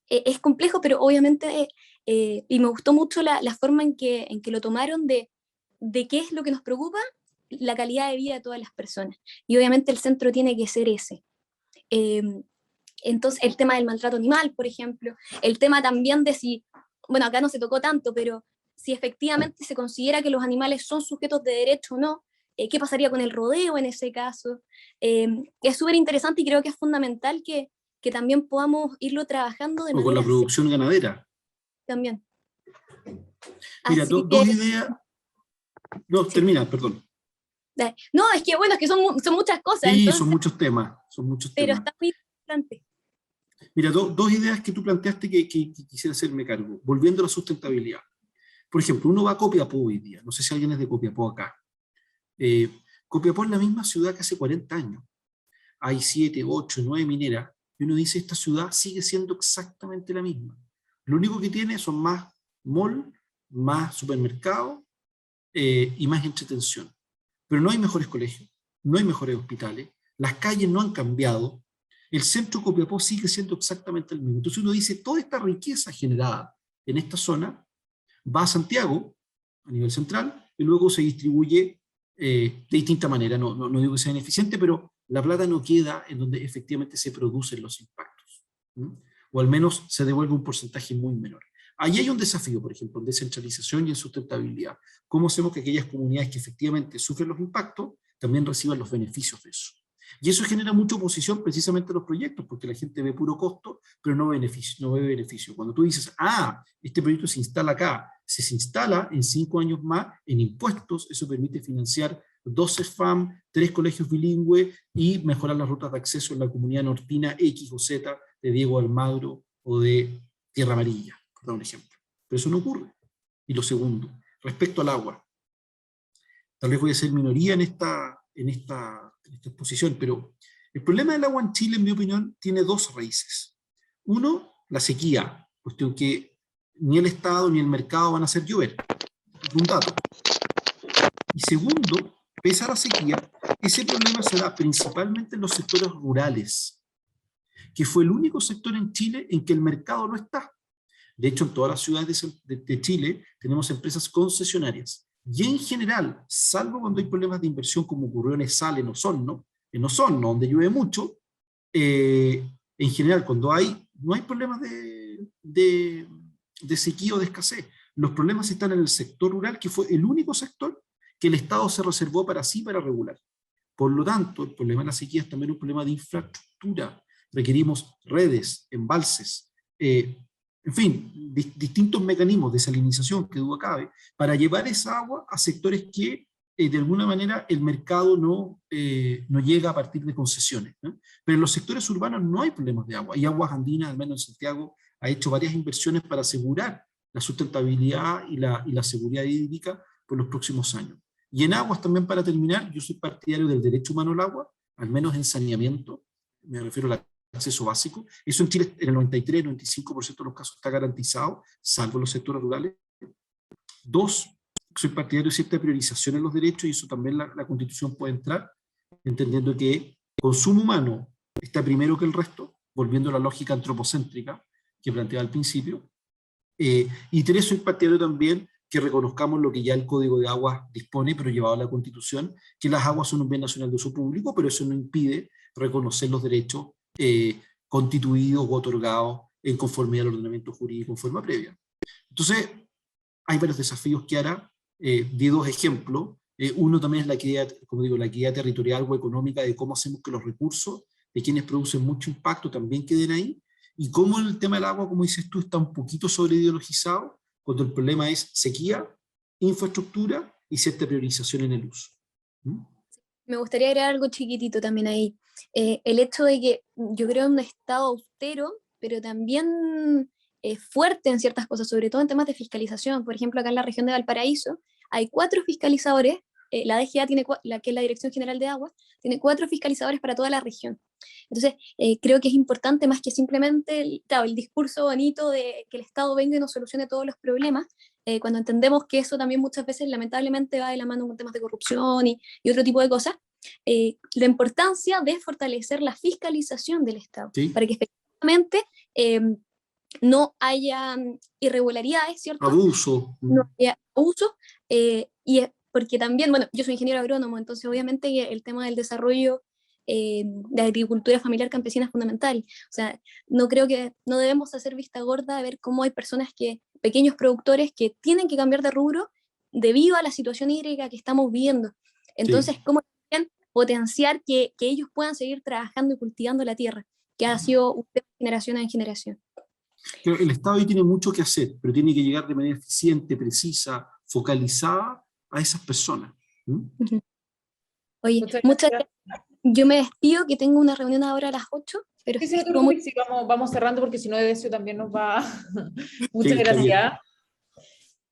Es complejo, pero obviamente, y me gustó mucho la forma en que lo tomaron de qué es lo que nos preocupa, la calidad de vida de todas las personas. Y obviamente el centro tiene que ser ese. Entonces, el tema del maltrato animal, por ejemplo, el tema también de si, bueno, acá no se tocó tanto, pero si efectivamente se considera que los animales son sujetos de derecho o no, qué pasaría con el rodeo en ese caso. Es súper interesante y creo que es fundamental que también podamos irlo trabajando de manera... O con la producción ganadera. También. Mira, dos ideas... No, sí. Termina, perdón. No, es que bueno, es que son muchas cosas. Sí, entonces, son muchos temas. Pero está muy importante. Mira, dos ideas que tú planteaste que quisiera hacerme cargo. Volviendo a la sustentabilidad. Por ejemplo, uno va a Copiapó hoy día. No sé si alguien es de Copiapó acá. Copiapó es la misma ciudad que hace 40 años. Hay 7, 8, 9 mineras. Y uno dice, esta ciudad sigue siendo exactamente la misma. Lo único que tiene son más mall, más supermercados y más entretención. Pero no hay mejores colegios, no hay mejores hospitales, las calles no han cambiado, el centro de Copiapó sigue siendo exactamente el mismo. Entonces uno dice, toda esta riqueza generada en esta zona va a Santiago, a nivel central, y luego se distribuye de distinta manera. No digo que sea ineficiente, pero la plata no queda en donde efectivamente se producen los impactos. O al menos se devuelve un porcentaje muy menor. Ahí hay un desafío, por ejemplo, en descentralización y en sustentabilidad. ¿Cómo hacemos que aquellas comunidades que efectivamente sufren los impactos también reciban los beneficios de eso? Y eso genera mucha oposición precisamente a los proyectos, porque la gente ve puro costo, pero no ve beneficio. Cuando tú dices, este proyecto se instala acá, si se instala en 5 años más en impuestos, eso permite financiar 12 FAM, 3 colegios bilingües y mejorar las rutas de acceso en la comunidad nortina X o Z de Diego Almagro o de Tierra Amarilla, por dar un ejemplo. Pero eso no ocurre. Y lo segundo, respecto al agua. Tal vez voy a ser minoría en esta exposición, pero el problema del agua en Chile, en mi opinión, tiene 2 raíces. Uno, la sequía, cuestión que ni el Estado ni el mercado van a hacer llover. Un dato. Y segundo, pese a la sequía, ese problema se da principalmente en los sectores rurales, que fue el único sector en Chile en que el mercado no está. De hecho, en todas las ciudades de Chile tenemos empresas concesionarias. Y en general, salvo cuando hay problemas de inversión como ocurrió en ESAL, en Osorno, donde llueve mucho, en general, cuando no hay problemas de sequía o de escasez. Los problemas están en el sector rural, que fue el único sector que el Estado se reservó para sí, para regular. Por lo tanto, el problema de la sequía es también un problema de infraestructura. Requerimos redes, embalses, en fin, distintos mecanismos de salinización, que duda cabe, para llevar esa agua a sectores que de alguna manera el mercado no llega a partir de concesiones, ¿no? Pero en los sectores urbanos no hay problemas de agua, y Aguas Andinas, al menos en Santiago, ha hecho varias inversiones para asegurar la sustentabilidad y la seguridad hídrica por los próximos años. Y en aguas también, para terminar, yo soy partidario del derecho humano al agua, al menos en saneamiento, me refiero al acceso básico. Eso en Chile en el 93-95% de los casos está garantizado, salvo los sectores rurales. Dos, soy partidario de cierta priorización en los derechos, y eso también la Constitución puede entrar, entendiendo que consumo humano está primero que el resto, volviendo a la lógica antropocéntrica que planteaba al principio. Y tres, soy partidario también que reconozcamos lo que ya el Código de Aguas dispone, pero llevado a la Constitución, que las aguas son un bien nacional de uso público, pero eso no impide reconocer los derechos constituidos o otorgados en conformidad al ordenamiento jurídico en forma previa. Entonces, hay varios desafíos que hará, di dos ejemplos. Uno también es la equidad, como digo, la equidad territorial o económica, de cómo hacemos que los recursos de quienes producen mucho impacto también queden ahí, y cómo el tema del agua, como dices tú, está un poquito sobreideologizado, cuando el problema es sequía, infraestructura y cierta priorización en el uso. Me gustaría agregar algo chiquitito también ahí. El hecho de que yo creo en un Estado austero, pero también fuerte en ciertas cosas, sobre todo en temas de fiscalización. Por ejemplo, acá en la región de Valparaíso hay 4 fiscalizadores, la DGA tiene, que es la Dirección General de Aguas, tiene 4 fiscalizadores para toda la región. Entonces, creo que es importante, más que simplemente claro, el discurso bonito de que el Estado venga y nos solucione todos los problemas, cuando entendemos que eso también muchas veces lamentablemente va de la mano con temas de corrupción y otro tipo de cosas, la importancia de fortalecer la fiscalización del Estado, ¿sí? Para que efectivamente no haya irregularidades, ¿cierto? Abuso. No haya abuso, y porque también, bueno, yo soy ingeniero agrónomo, entonces obviamente el tema del desarrollo de agricultura familiar campesina es fundamental. O sea, no debemos hacer vista gorda a ver cómo hay personas pequeños productores que tienen que cambiar de rubro debido a la situación hídrica que estamos viviendo. Entonces, sí, cómo también potenciar que ellos puedan seguir trabajando y cultivando la tierra, que ha sido de generación en generación. El Estado ahí tiene mucho que hacer, pero tiene que llegar de manera eficiente, precisa, focalizada a esas personas. Oye, muchas gracias. Yo me despido, que tengo una reunión ahora a las 8. Pero sí, vamos cerrando, porque si no Edesio también nos va. Muchas sí, gracias.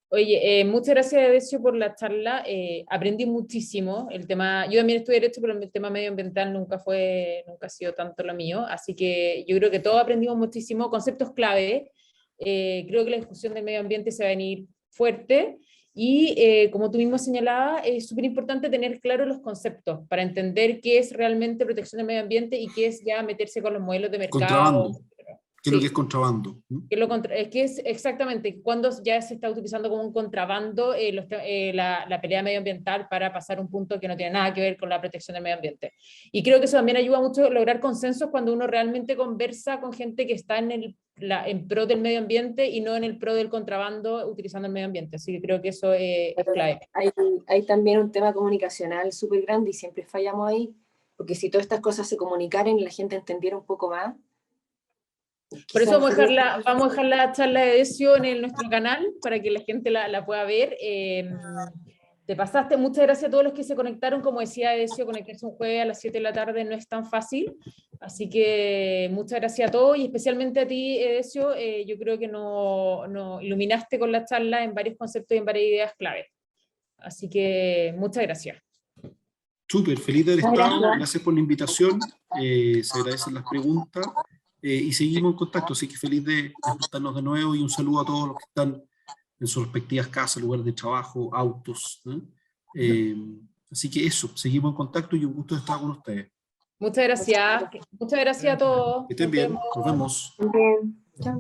Oye, muchas gracias Edesio por la charla, aprendí muchísimo. El tema, yo también estudié Derecho, pero el tema medioambiental nunca ha sido tanto lo mío, así que yo creo que todos aprendimos muchísimo, conceptos clave. Creo que la discusión del medio ambiente se va a venir fuerte, y como tú mismo señalabas, es súper importante tener claros los conceptos para entender qué es realmente protección del medio ambiente y qué es ya meterse con los modelos de mercado. Contrabando. ¿Qué es lo que es contrabando? Que es exactamente cuando ya se está utilizando como un contrabando la pelea medioambiental para pasar un punto que no tiene nada que ver con la protección del medio ambiente. Y creo que eso también ayuda mucho a lograr consensos cuando uno realmente conversa con gente que está en pro del medio ambiente y no en el pro del contrabando utilizando el medio ambiente. Así que creo que eso es clave. Hay también un tema comunicacional súper grande y siempre fallamos ahí, porque si todas estas cosas se comunicaran y la gente entendiera un poco más. Por eso vamos a dejar la charla de Edesio en nuestro canal para que la gente la pueda ver. Te pasaste, muchas gracias a todos los que se conectaron. Como decía Edesio, conectarse un jueves a las 7 de la tarde no es tan fácil, así que muchas gracias a todos, y especialmente a ti Edesio. Yo creo que nos iluminaste con la charla en varios conceptos y en varias ideas clave, así que muchas gracias. Súper, feliz de haber estado, gracias por la invitación, se agradecen las preguntas. Y seguimos en contacto, así que feliz de juntarnos de nuevo, y un saludo a todos los que están en sus respectivas casas, lugares de trabajo, autos. Así que eso, seguimos en contacto y un gusto de estar con ustedes. Muchas gracias a todos. Que estén bien, nos vemos. Bien. Chao.